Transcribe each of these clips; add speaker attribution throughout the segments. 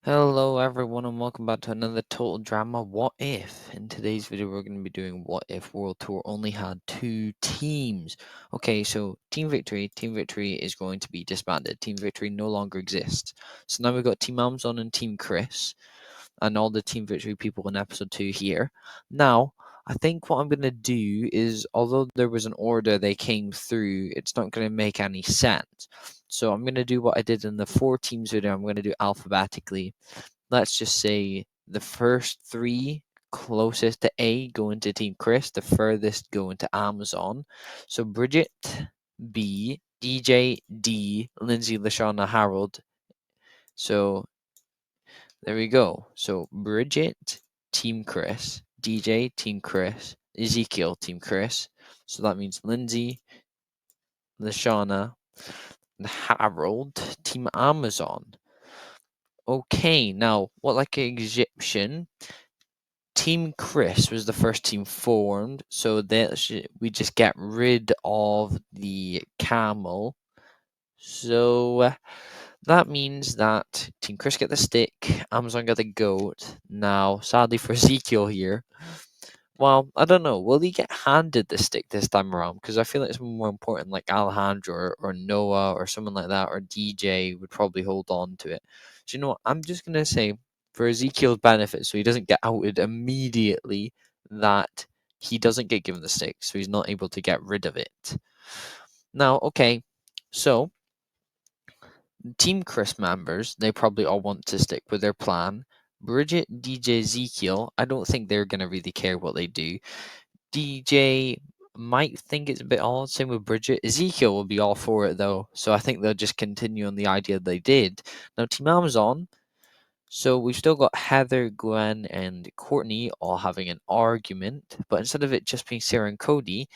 Speaker 1: Hello everyone and welcome back to another Total Drama What If. In today's video we're going to be doing What If World Tour only had 2 teams. Okay, so Team Victory is going to be disbanded. Team Victory no longer exists. So now we've got Team Amazon and Team Chris and all the Team Victory people in episode 2 here. Now, I think what I'm going to do is, although there was an order they came through, it's not going to make any sense. So I'm going to do what I did in the 4 teams video. I'm going to do alphabetically. Let's just say the first 3 closest to A go into Team Chris, the furthest go into Amazon. So Bridget, B, DJ, D, Lindsay, Lashana, Harold. So there we go. So Bridget, Team Chris, DJ, Team Chris, Ezekiel, Team Chris. So that means Lindsay, Lashana, and Harold, Team Amazon. Okay, now what like an Egyptian? Team Chris was the first team formed, so that we just get rid of the camel. So that means that Team Chris get the stick, Amazon get the goat. Now, sadly for Ezekiel here, well, I don't know. Will he get handed the stick this time around? Because I feel like it's more important, like Alejandro or Noah or someone like that, or DJ would probably hold on to it. So, you know what? I'm just going to say, for Ezekiel's benefit, so he doesn't get outed immediately, that he doesn't get given the stick, so he's not able to get rid of it. Now, okay, so Team Chris members, they probably all want to stick with their plan. Bridget, DJ, Ezekiel, I don't think they're going to really care what they do. DJ might think it's a bit odd, same with Bridget. Ezekiel will be all for it though, so I think they'll just continue on the idea they did. Now, Team Amazon, so we've still got Heather, Gwen, and Courtney all having an argument, but instead of it just being Sarah and Cody,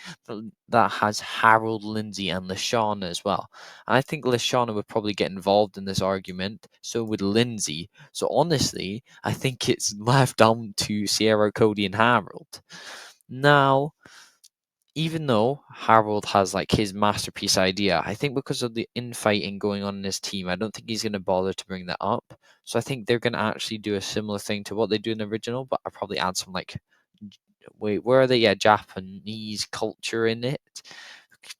Speaker 1: that has Harold, Lindsay, and Lashana as well. And I think Lashana would probably get involved in this argument, so would Lindsay. So honestly, I think it's left down to Sierra, Cody, and Harold. Now, even though Harold has like his masterpiece idea, I think because of the infighting going on in his team, I don't think he's going to bother to bring that up. So I think they're going to actually do a similar thing to what they do in the original, but I'll probably add some like, wait, where are they? Yeah, Japanese culture in it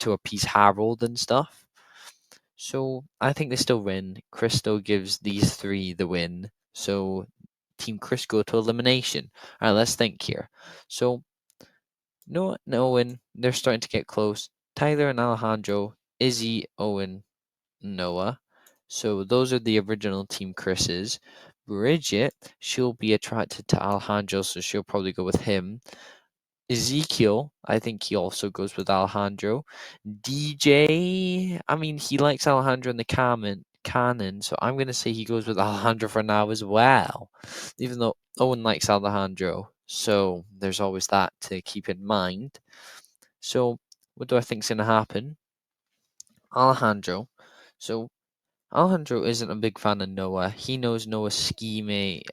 Speaker 1: to appease Harold and stuff. So I think they still win. Chris still gives these 3 the win. So Team Chris go to elimination. All right, let's think here. So Noah and Owen, they're starting to get close. Tyler and Alejandro, Izzy, Owen, Noah. So those are the original Team Chris's. Bridget, she'll be attracted to Alejandro, so she'll probably go with him. Ezekiel, I think he also goes with Alejandro. DJ, I mean, he likes Alejandro in the canon, so I'm going to say he goes with Alejandro for now as well. Even though Owen likes Alejandro, so there's always that to keep in mind. So, what do I think is going to happen? Alejandro. So, Alejandro isn't a big fan of Noah. He knows Noah's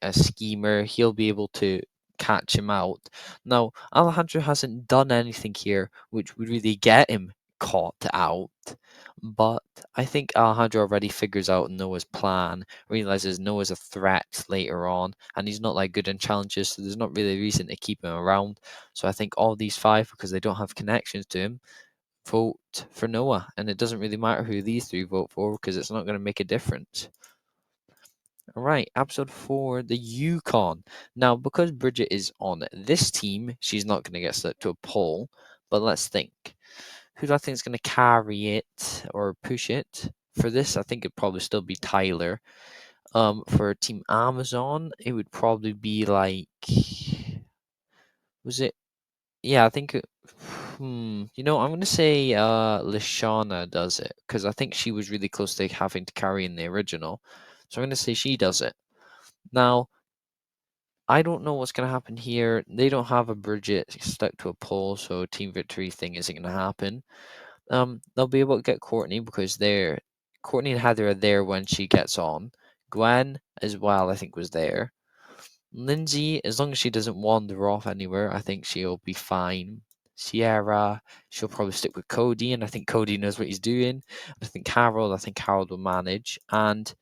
Speaker 1: a schemer. He'll be able to catch him out. Now, Alejandro hasn't done anything here which would really get him caught out. But I think Alejandro already figures out Noah's plan, realizes Noah's a threat later on, and he's not like good in challenges, so there's not really a reason to keep him around. So I think all these 5, because they don't have connections to him, vote for Noah, and it doesn't really matter who these 3 vote for because it's not going to make a difference. All right, episode 4, the Yukon. Now, because Bridget is on this team, she's not going to get slipped to a poll, but let's think. Who do I think is going to carry it or push it? For this, I think it'd probably still be Tyler. For Team Amazon, it would probably be like, was it? Yeah, I think I'm gonna say Lashana does it because I think she was really close to having to carry in the original. So I'm gonna say she does it. Now, I don't know what's gonna happen here. They don't have a Bridget stuck to a pole, so team victory thing isn't gonna happen. They'll be able to get Courtney because Courtney and Heather are there when she gets on. Gwen as well, I think, was there. Lindsay, as long as she doesn't wander off anywhere, I think she'll be fine. Sierra, she'll probably stick with Cody, and I think Cody knows what he's doing. I think Harold will manage. And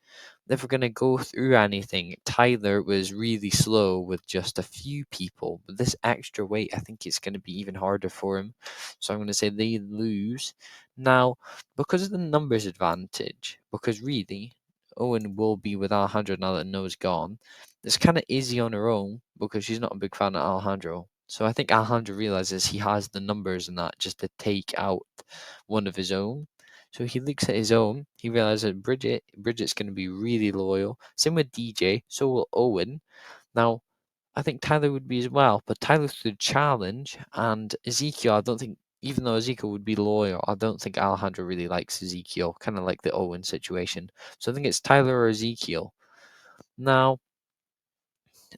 Speaker 1: if we're going to go through anything, Tyler was really slow with just a few people. But this extra weight, I think it's going to be even harder for him. So I'm going to say they lose. Now, because of the numbers advantage, because really, Owen will be with Alejandro now that Noah's gone. It's kind of easy on her own because she's not a big fan of Alejandro. So I think Alejandro realizes he has the numbers and that just to take out one of his own. So he looks at his own. He realizes that Bridget's going to be really loyal. Same with DJ. So will Owen. Now, I think Tyler would be as well, but Tyler's the challenge, and Ezekiel, I don't think, even though Ezekiel would be loyal, I don't think Alejandro really likes Ezekiel, kind of like the Owen situation. So I think it's Tyler or Ezekiel. Now,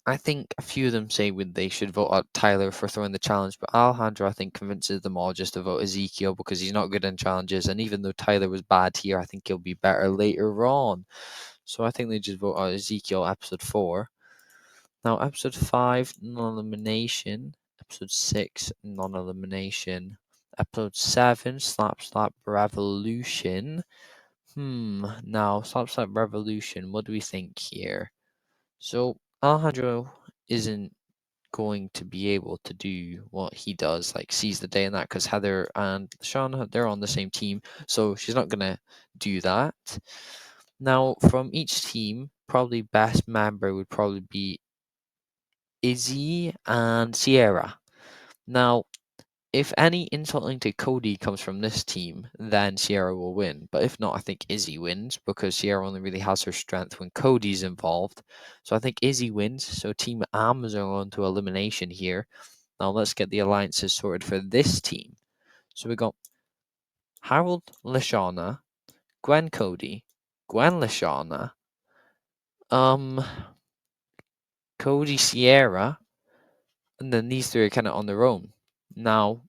Speaker 1: I think a few of them say they should vote out Tyler for throwing the challenge, but Alejandro, I think, convinces them all just to vote Ezekiel because he's not good in challenges, and even though Tyler was bad here, I think he'll be better later on. So I think they just vote out Ezekiel episode 4. Now, episode 5, non-elimination. Episode 6, non-elimination. Episode 7, Slap Slap Revolution. Now, Slap Slap Revolution, what do we think here? So, Alejandro isn't going to be able to do what he does, like seize the day and that, because Heather and Shauna, they're on the same team, so she's not going to do that. Now, from each team, probably best member would probably be Izzy and Sierra. Now, if any insulting to Cody comes from this team, then Sierra will win. But if not, I think Izzy wins because Sierra only really has her strength when Cody's involved. So I think Izzy wins. So Team Ams are on to elimination here. Now let's get the alliances sorted for this team. So we got Harold Lashana, Gwen Cody, Gwen Lashana, Cody Sierra, and then these three are kind of on their own. Now,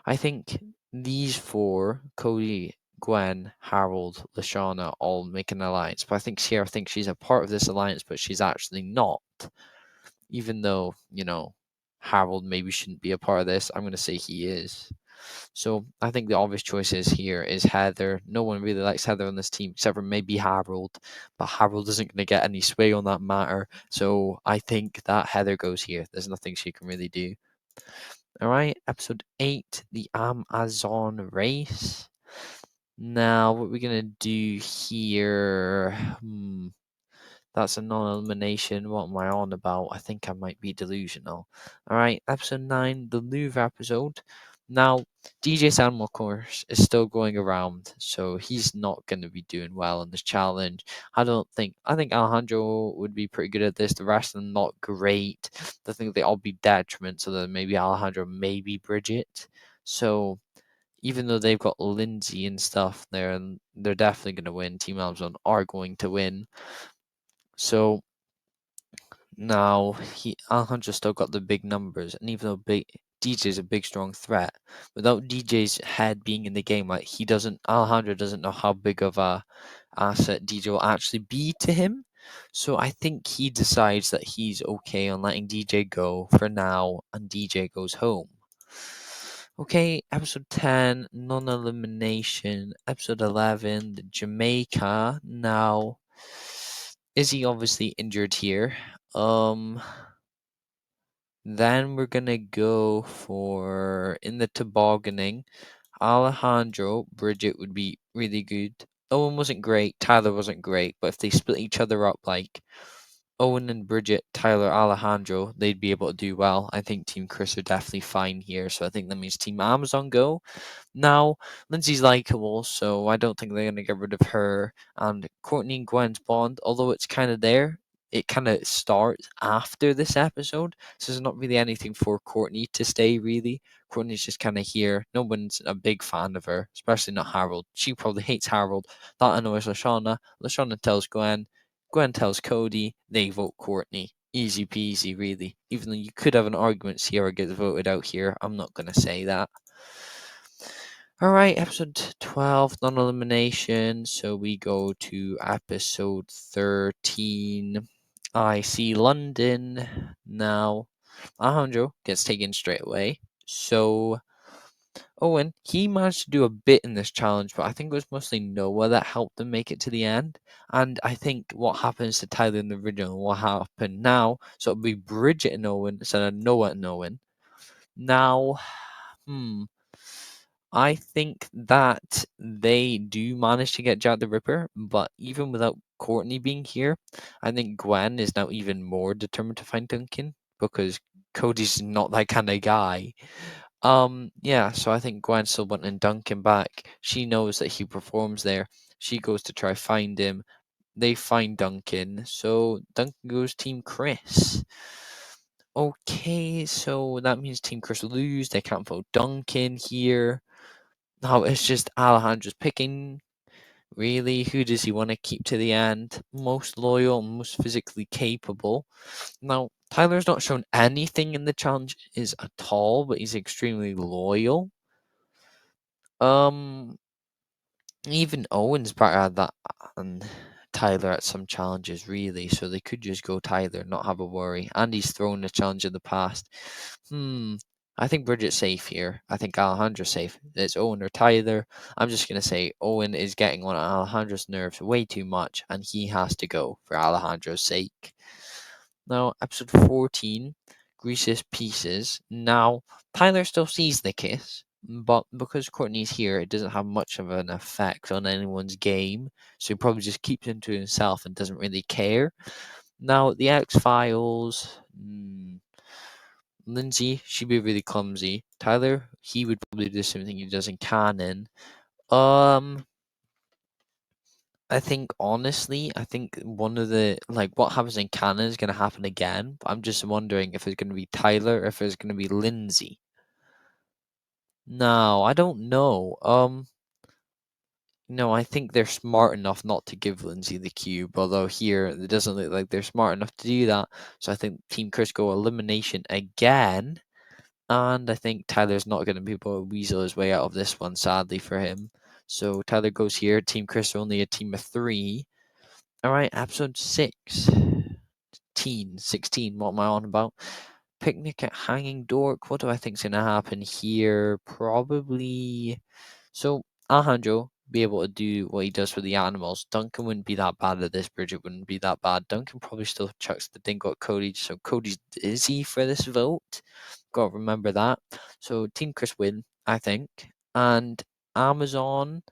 Speaker 1: I think these four, Cody, Gwen, Harold, Lashana, all make an alliance. But I think Sierra thinks she's a part of this alliance, but she's actually not. Even though, Harold maybe shouldn't be a part of this, I'm going to say he is. So I think the obvious choices here is Heather. No one really likes Heather on this team except for maybe Harold, but Harold isn't going to get any sway on that matter. So I think that Heather goes here. There's nothing she can really do. All right, episode 8, the Amazon race. Now, what we're going to do here. That's a non-elimination. What am I on about? I think I might be delusional. Alright, episode 9, the Louvre episode. Now, DJ Sam, of course, is still going around, so he's not going to be doing well in this challenge. I think Alejandro would be pretty good at this. The rest of them not great. I think they all be detriment, so then maybe Alejandro, maybe Bridget. So, even though they've got Lindsay and stuff there, and they're definitely going to win. Team Amazon are going to win. So now Alejandro still got the big numbers, and even though DJ's a big strong threat, without DJ's head being in the game, like Alejandro doesn't know how big of a asset DJ will actually be to him. So I think he decides that he's okay on letting DJ go for now, and DJ goes home. Okay, episode 10, non-elimination. Episode 11, the Jamaica. Now, Izzy obviously injured here. Then we're gonna go for in the tobogganing. Alejandro, Bridget would be really good. Owen wasn't great. Tyler wasn't great. But if they split each other up like Owen and Bridget, Tyler, Alejandro, they'd be able to do well. I think Team Chris are definitely fine here. So I think that means Team Amazon go. Now, Lindsay's likable, so I don't think they're going to get rid of her. And Courtney and Gwen's bond, although it's kind of there, it kind of starts after this episode. So there's not really anything for Courtney to stay, really. Courtney's just kind of here. No one's a big fan of her, especially not Harold. She probably hates Harold. That annoys Lashana. Lashana tells Gwen. Gwen tells Cody. They vote Courtney. Easy peasy, really. Even though you could have an argument Sierra gets voted out here, I'm not going to say that. Alright, episode 12, non-elimination. So we go to episode 13. I see London. Now, Alejandro gets taken straight away. So Owen, he managed to do a bit in this challenge, but I think it was mostly Noah that helped them make it to the end. And I think what happens to Tyler in the original will happen now. So it'll be Bridget and Owen instead of Noah and Owen. Now, I think that they do manage to get Jack the Ripper, but even without Courtney being here, I think Gwen is now even more determined to find Duncan because Cody's not that kind of guy. Yeah, so I think Gwen's still wanting Duncan back. She knows that he performs there. She goes to try find him. They find Duncan, so Duncan goes Team Chris. Okay, so that means Team Chris lose. They can't vote Duncan here. Now it's just Alejandro's picking. Really, who does he want to keep to the end? Most loyal, most physically capable. Now, Tyler's not shown anything in the challenges at all, but he's extremely loyal. Even Owen's better at that than Tyler at some challenges, really. So they could just go Tyler, not have a worry. And he's thrown a challenge in the past. I think Bridget's safe here. I think Alejandro's safe. It's Owen or Tyler. I'm just gonna say Owen is getting on Alejandro's nerves way too much, and he has to go for Alejandro's sake. Now, episode 14, Grease's Pieces. Now, Tyler still sees the kiss, but because Courtney's here, it doesn't have much of an effect on anyone's game, so he probably just keeps it to himself and doesn't really care. Now, the X-Files, Lindsay, she'd be really clumsy. Tyler, he would probably do the same thing he does in canon. I think honestly, I think one of the what happens in canon is gonna happen again. But I'm just wondering if it's gonna be Tyler or if it's gonna be Lindsay. No, I don't know. No, I think they're smart enough not to give Lindsay the cube, although here it doesn't look like they're smart enough to do that. So I think Team Chris go elimination again. And I think Tyler's not going to be able to weasel his way out of this one, sadly for him. So Tyler goes here. Team Chris are only a team of 3. All right, episode 16. What am I on about? Picnic at Hanging Dork. What do I think's going to happen here? Probably. So Alejandro be able to do what he does for the animals. Duncan wouldn't be that bad at this. Bridget wouldn't be that bad. Duncan probably still chucks the dingo at Cody. So Cody's dizzy for this vote. Got to remember that. So Team Chris win, I think. And Amazon.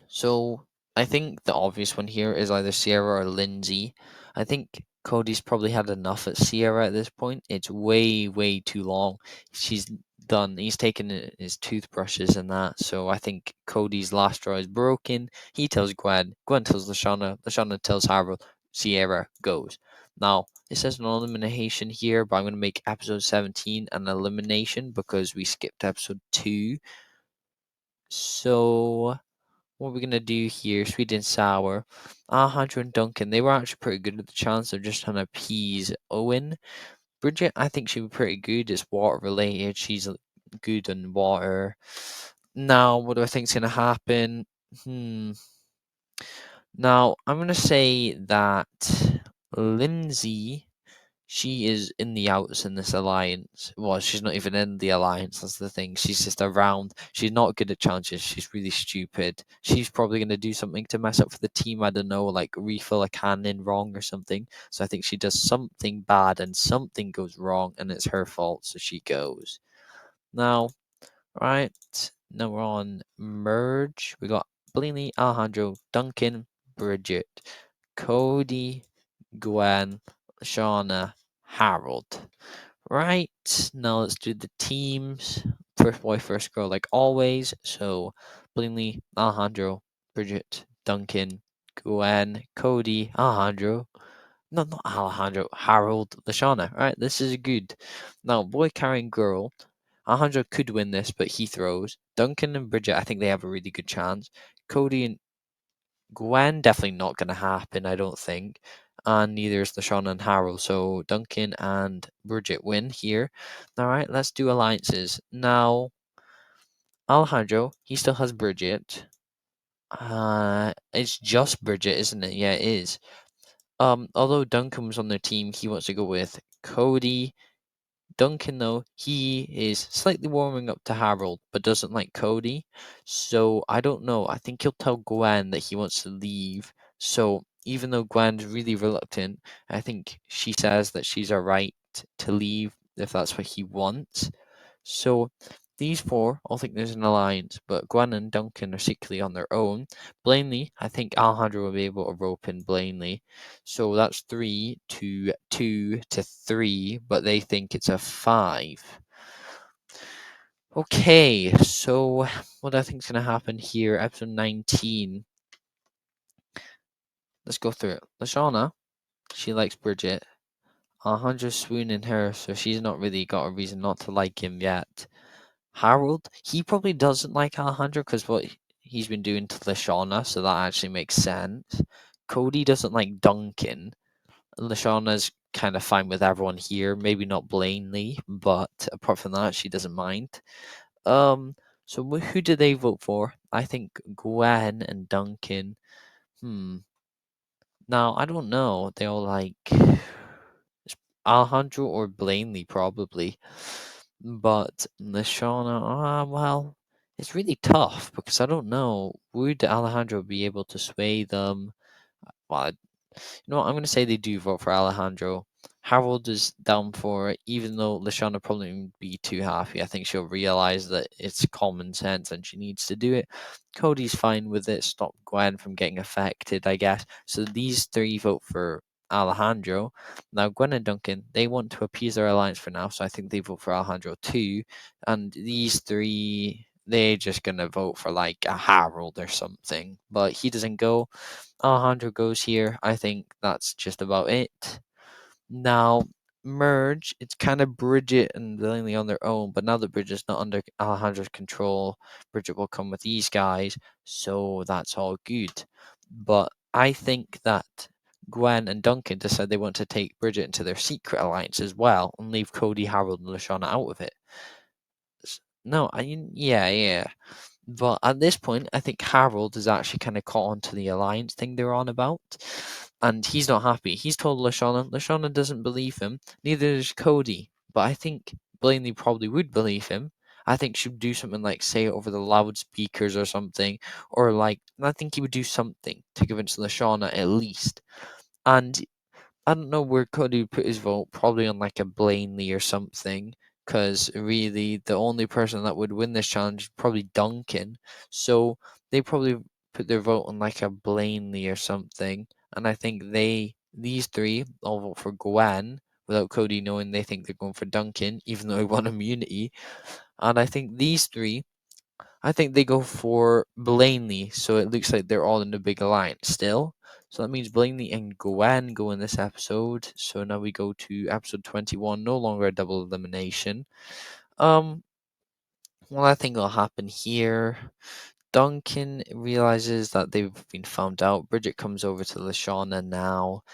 Speaker 1: So I think the obvious one here is either Sierra or Lindsay. I think Cody's probably had enough at Sierra at this point. It's way, way too long. She's done. He's taken his toothbrushes and that. So I think Cody's last straw is broken. He tells Gwen. Gwen tells Lashana. Lashana tells Harold. Sierra goes. Now, it says an elimination here, but I'm going to make episode 17 an elimination because we skipped episode 2. So what we're gonna do here, sweet and sour. Alejandro and Duncan, they were actually pretty good at the chance. They're just trying to appease Owen. Bridget, I think she was pretty good. It's water related. She's good on water. Now, what do I think's gonna happen? Now, I'm gonna say that Lindsay, she is in the outs in this alliance. Well, she's not even in the alliance. That's the thing. She's just around. She's not good at challenges. She's really stupid. She's probably going to do something to mess up for the team. I don't know, like refill a cannon wrong or something. So I think she does something bad and something goes wrong and it's her fault. So she goes. Now, right. Now we're on merge. We got Blaney, Alejandro, Duncan, Bridget, Cody, Gwen, Shauna, Harold. Right, now let's do the teams. First boy, first girl, like always. So, Blinley, Alejandro, Bridget, Duncan, Gwen, Cody, Alejandro. No, not Alejandro, Harold, Lashana. Right, this is good. Now, boy carrying girl. Alejandro could win this, but he throws. Duncan and Bridget, I think they have a really good chance. Cody and Gwen, definitely not going to happen, I don't think. And neither is Lashana and Harold. So Duncan and Bridget win here. All right, let's do alliances. Now, Alejandro, he still has Bridget. It's just Bridget, isn't it? Yeah, it is. Although Duncan was on their team, he wants to go with Cody, Duncan, though, he is slightly warming up to Harold, but doesn't like Cody. So I don't know. I think he'll tell Gwen that he wants to leave. So even though Gwen's really reluctant, I think she says that she's alright to leave if that's what he wants. So these four all think there's an alliance, but Gwen and Duncan are secretly on their own. Blaney, I think Alejandro will be able to rope in Blaney. So that's 3-2-2-3, but they think it's a 5. Okay, so what I think is going to happen here, episode 19. Let's go through it. Lashana, she likes Bridget. Alejandro's swooning her, so she's not really got a reason not to like him yet. Harold, he probably doesn't like Alejandro because what he's been doing to Lashana, so that actually makes sense. Cody doesn't like Duncan. Lashana's kind of fine with everyone here, maybe not Blaney, but apart from that, she doesn't mind. So who do they vote for? I think Gwen and Duncan. Now I don't know. They all like Alejandro or Blaney probably, but Lashana. Well, it's really tough because I don't know. Would Alejandro be able to sway them? Well, you know what? I'm going to say they do vote for Alejandro. Harold is down for it, even though Lashana probably won't be too happy. I think she'll realize that it's common sense and she needs to do it. Cody's fine with it. Stop Gwen from getting affected, I guess. So these three vote for Alejandro. Now, Gwen and Duncan, they want to appease their alliance for now, so I think they vote for Alejandro too. And these three, they're just going to vote for like a Harold or something. But he doesn't go. Alejandro goes here. I think that's just about it. Now, merge, it's kind of Bridget and Lily on their own, but now that Bridget's not under Alejandro's control, Bridget will come with these guys, so that's all good. But I think that Gwen and Duncan decide they want to take Bridget into their secret alliance as well and leave Cody, Harold, and Lashana out of it. No, yeah. But at this point, I think Harold is actually kind of caught on to the alliance thing they're on about. And he's not happy. He's told Lashana. Lashana doesn't believe him. Neither does Cody. But I think Blaney probably would believe him. I think she'd do something like say it over the loudspeakers or something. Or like, I think he would do something to convince Lashana at least. And I don't know where Cody would put his vote. Probably on like a Blaney or something. Because really, the only person that would win this challenge is probably Duncan. So they probably put their vote on like a Blaney or something. And I think these three, all vote for Gwen without Cody knowing they think they're going for Duncan, even though he won immunity. And I think these three, I think they go for Blaney. So it looks like they're all in the big alliance still. So that means Blaney and Gwen go in this episode. So now we go to episode 21, no longer a double elimination. What I think will happen here, Duncan realizes that they've been found out. Bridget comes over to Lashana now.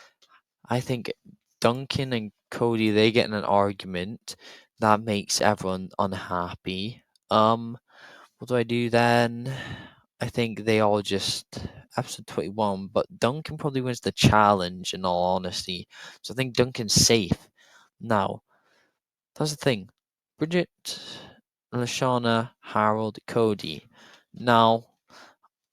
Speaker 1: I think Duncan and Cody, they get in an argument that makes everyone unhappy. What do I do then? I think they all just episode 21, but Duncan probably wins the challenge in all honesty. So I think Duncan's safe. Now, that's the thing. Bridget, Lashana, Harold, Cody. Now,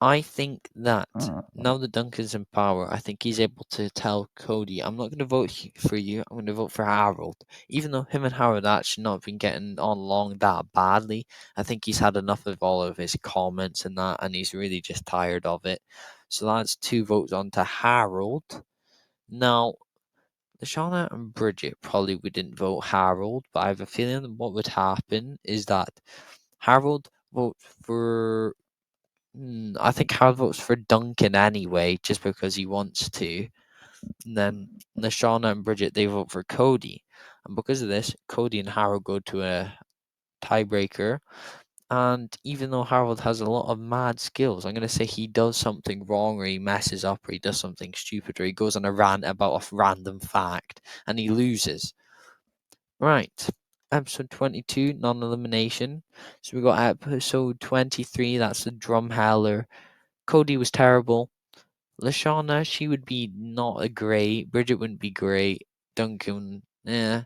Speaker 1: I think that now that Duncan's in power, I think he's able to tell Cody, I'm not going to vote for you, I'm going to vote for Harold. Even though him and Harold actually not been getting on along that badly, I think he's had enough of all of his comments and that, and he's really just tired of it. So that's 2 votes on to Harold. Now, Lashana and Bridget probably wouldn't vote Harold, but I have a feeling what would happen is that Harold votes for I think Harold votes for Duncan anyway, just because he wants to. And then Lashana and Bridget, they vote for Cody. And because of this, Cody and Harold go to a tiebreaker. And even though Harold has a lot of mad skills, I'm going to say he does something wrong or he messes up or he does something stupid or he goes on a rant about a random fact and he loses. Right. Episode 22, non-elimination. So we got episode 23, that's the drum howler. Cody was terrible. Lashana, she would be not a great. Bridget wouldn't be great. Duncan Yeah.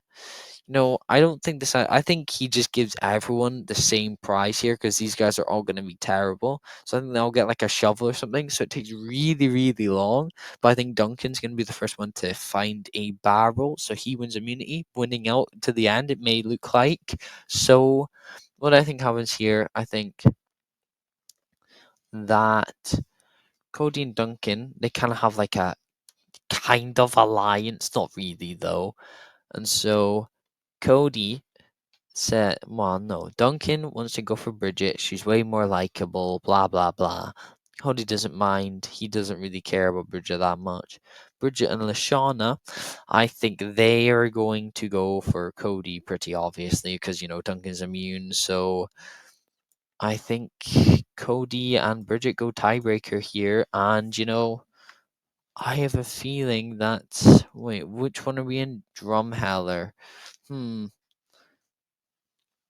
Speaker 1: No, I don't think this. I think he just gives everyone the same prize here because these guys are all going to be terrible. So I think they'll get like a shovel or something. So it takes really, really long. But I think Duncan's going to be the first one to find a barrel. So he wins immunity, winning out to the end, it may look like. So what I think happens here, I think that Cody and Duncan, they kind of have like a kind of alliance. Not really, though. And so Cody said, well, no, Duncan wants to go for Bridget. She's way more likable, blah, blah, blah. Cody doesn't mind. He doesn't really care about Bridget that much. Bridget and Lashana, I think they are going to go for Cody pretty obviously because, Duncan's immune. So I think Cody and Bridget go tiebreaker here. And, I have a feeling that. Wait, which one are we in? Drumheller. Hmm.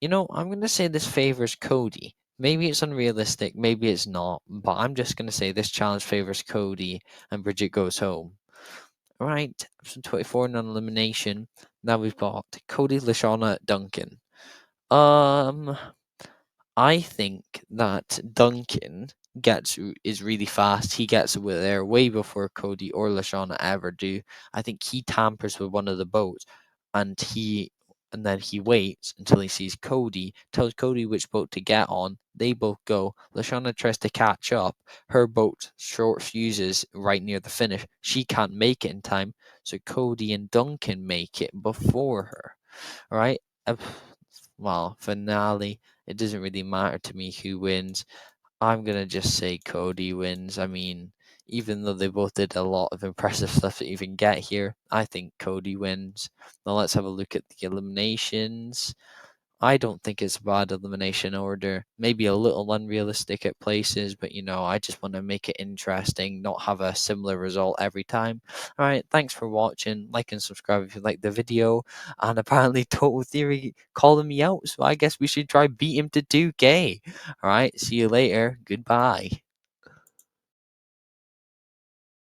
Speaker 1: I'm going to say this favors Cody. Maybe it's unrealistic, maybe it's not, but I'm just going to say this challenge favors Cody and Bridget goes home. All right, episode 24 non elimination. Now we've got Cody, Lashana, Duncan. Um, I think that Duncan is really fast. He gets there way before Cody or Lashana ever do. I think he tampers with one of the boats, and then he waits until he sees Cody, tells Cody which boat to get on. They both go. Lashana tries to catch up. Her boat short fuses right near the finish. She can't make it in time, so Cody and Duncan make it before her. All right. Uh, well, finale. It doesn't really matter to me who wins. I'm gonna just say Cody wins. I mean, even though they both did a lot of impressive stuff to even get here, I think Cody wins. Now let's have a look at the eliminations. I don't think it's a bad elimination order. Maybe a little unrealistic at places, but I just want to make it interesting, not have a similar result every time. All right, thanks for watching. Like and subscribe if you like the video. And apparently, Total Theory calling me out, so I guess we should try beat him to 2K. All right, see you later. Goodbye.